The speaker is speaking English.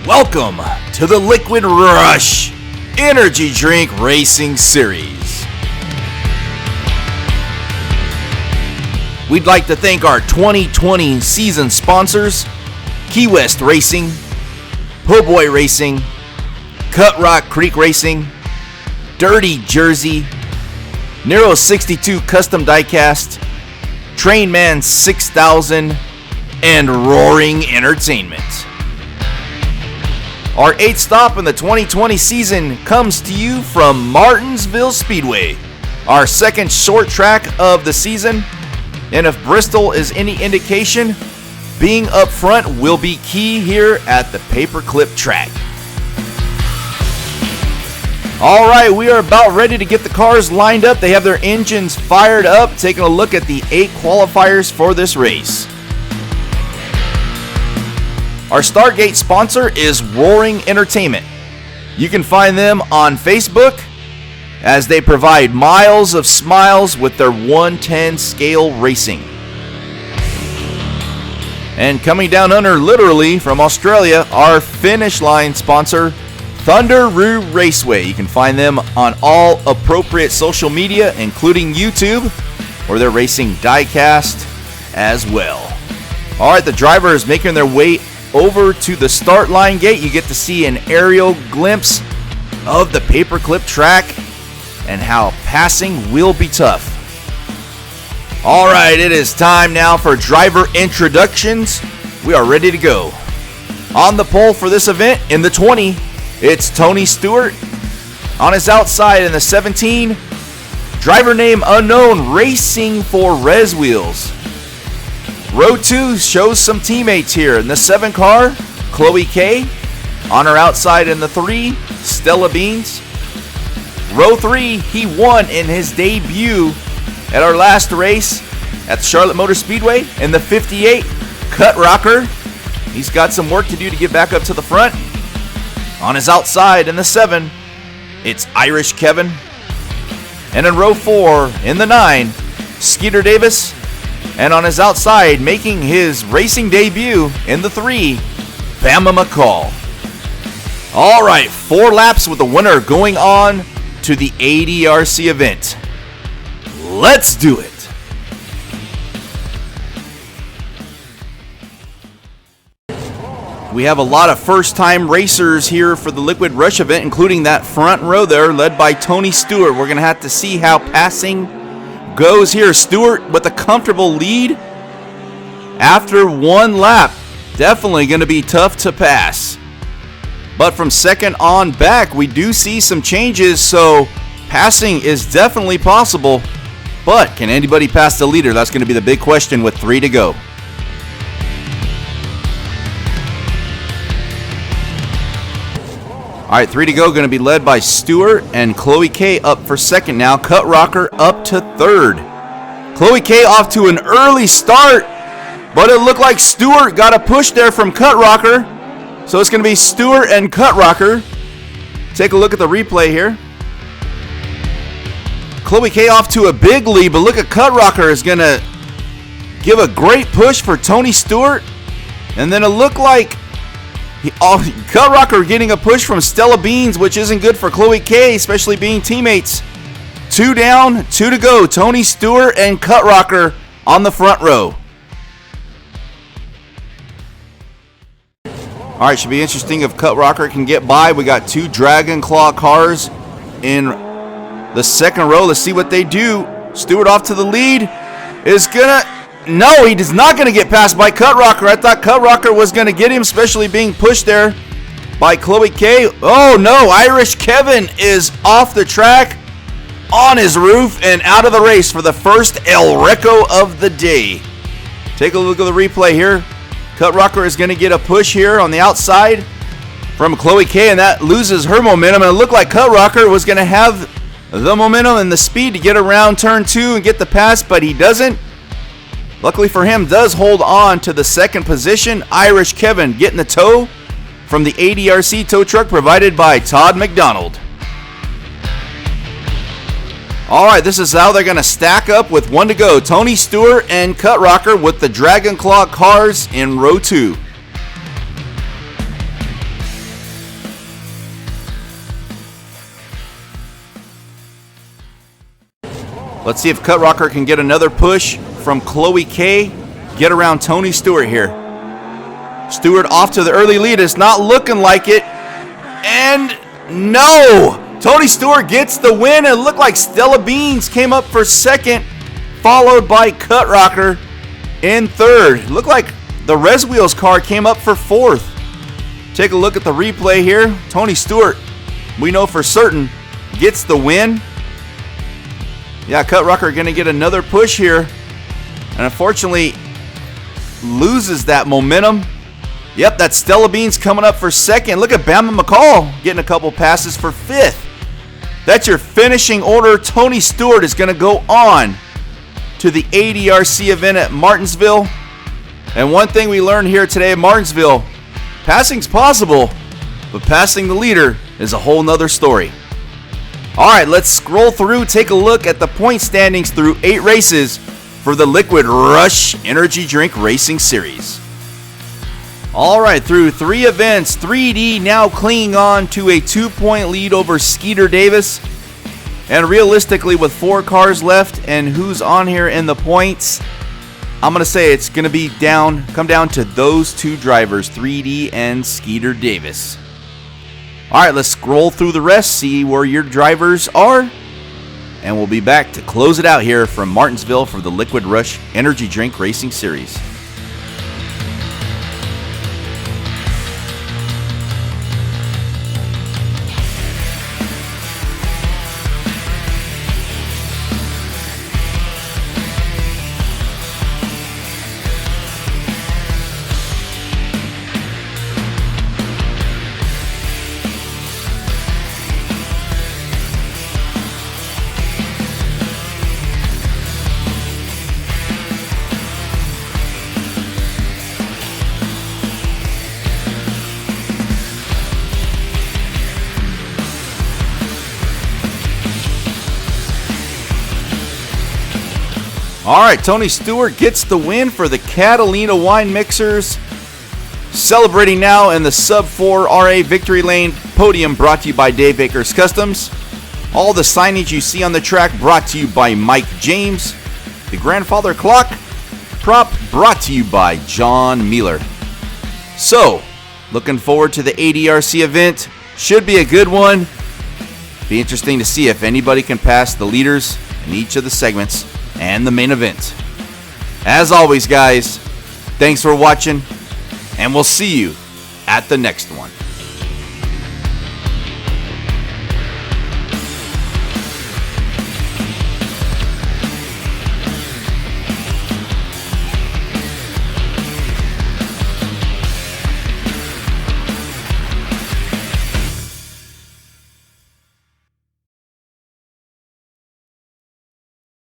Welcome to the Liquid Rush Energy Drink Racing Series. We'd like to thank our 2020 season sponsors, Key West Racing, Po' Boy Racing, Cut Rock Creek Racing, Dirty Jersey, Nero 62 Custom Diecast, Trainman 6000, and Roaring Entertainment. Our 8th stop in the 2020 season comes to you from Martinsville Speedway, our second short track of the season. And if Bristol is any indication, being up front will be key here at the paperclip track. All right, we are about ready to get the cars lined up. They have their engines fired up. Taking a look at the 8 qualifiers for this race. Our start gate sponsor is Roaring Entertainment. You can find them on Facebook as they provide miles of smiles with their 110 scale racing. And coming down under literally from Australia, our finish line sponsor, Thunder Ruuush Raceway. You can find them on all appropriate social media, including YouTube, where they're racing diecast as well. All right, the driver is making their way over to the start line gate. You get to see an aerial glimpse of the paperclip track and how passing will be tough. All right, it is time now for driver introductions. We are ready to go. On the pole for this event in the 20, it's Tony Stewart. On his outside in the 17, driver name unknown, racing for Res Wheels. Row 2 shows some teammates here. In the 7 car, Chloe K. On her outside in the 3, Stella Beans. Row 3, he won in his debut at our last race at the Charlotte Motor Speedway. In the 58, Cut Rocker. He's got some work to do to get back up to the front. On his outside in the 7, it's Irish Kevin. And in row 4, in the 9, Skeeter Davis. And on his outside, making his racing debut in the 3, Bama McCall. All right, 4 laps with the winner going on to the ADRC event. Let's do it. We have a lot of first-time racers here for the Liquid Rush event, including that front row there, led by Tony Stewart. We're going to have to see how passing goes here. Stewart with a comfortable lead after 1 lap. Definitely going to be tough to pass. But from second on back, we do see some changes, so passing is definitely possible. But can anybody pass the leader? That's going to be the big question with 3 to go. All right, 3 to go, going to be led by Stewart and Chloe K up for second now. Cut Rocker up to third. Chloe K off to an early start, but it looked like Stewart got a push there from Cut Rocker. So it's going to be Stewart and Cut Rocker. Take a look at the replay here. Chloe K off to a big lead, but look at Cut Rocker is going to give a great push for Tony Stewart. And then it looked like Cut Rocker getting a push from Stella Beans, which isn't good for Chloe K, especially being teammates. 2 down, 2 to go. Tony Stewart and Cut Rocker on the front row. All right, should be interesting if Cut Rocker can get by. We got 2 Dragon Claw cars in the second row. Let's see what they do. Stewart off to the lead. No, he is not going to get passed by Cut Rocker. I thought Cut Rocker was going to get him, especially being pushed there by Chloe K. Oh, no. Irish Kevin is off the track, on his roof, and out of the race for the first El Reco of the day. Take a look at the replay here. Cut Rocker is going to get a push here on the outside from Chloe K, and that loses her momentum. And it looked like Cut Rocker was going to have the momentum and the speed to get around turn 2 and get the pass, but he doesn't. Luckily for him, does hold on to the second position. Irish Kevin getting the tow from the ADRC tow truck provided by Todd McDonald. All right, this is how they're going to stack up with 1 to go. Tony Stewart and Cut Rocker with the Dragon Claw cars in row 2. Let's see if Cut Rocker can get another push from Chloe K. Get around Tony Stewart here. Stewart off to the early lead. It's not looking like it. And no! Tony Stewart gets the win. It looked like Stella Beans came up for second, followed by Cut Rocker in third. Looked like the Res Wheels car came up for fourth. Take a look at the replay here. Tony Stewart, we know for certain, gets the win. Yeah, Cut Rocker going to get another push here. And unfortunately, loses that momentum. Yep, that's Stella Beans coming up for second. Look at Bama McCall getting a couple passes for fifth. That's your finishing order. Tony Stewart is going to go on to the ADRC event at Martinsville. And one thing we learned here today at Martinsville, passing's possible, but passing the leader is a whole nother story. All right, let's scroll through, take a look at the point standings through 8 races for the Liquid Rush Energy Drink Racing Series. All right, through 3 events, 3D now clinging on to a 2-point lead over Skeeter Davis. And realistically, with 4 cars left and who's on here in the points, I'm going to say it's going to come down to those 2 drivers, 3D and Skeeter Davis. All right, let's scroll through the rest, see where your drivers are. And we'll be back to close it out here from Martinsville for the Liquid Rush Energy Drink Racing Series. All right, Tony Stewart gets the win for the Catalina Wine Mixers. Celebrating now in the Sub-4 RA Victory Lane podium, brought to you by Dave Baker's Customs. All the signage you see on the track brought to you by Mike James. The Grandfather Clock prop brought to you by John Meeler. So, looking forward to the ADRC event. Should be a good one. Be interesting to see if anybody can pass the leaders in each of the segments and the main event. As always, guys, thanks for watching, and we'll see you at the next one.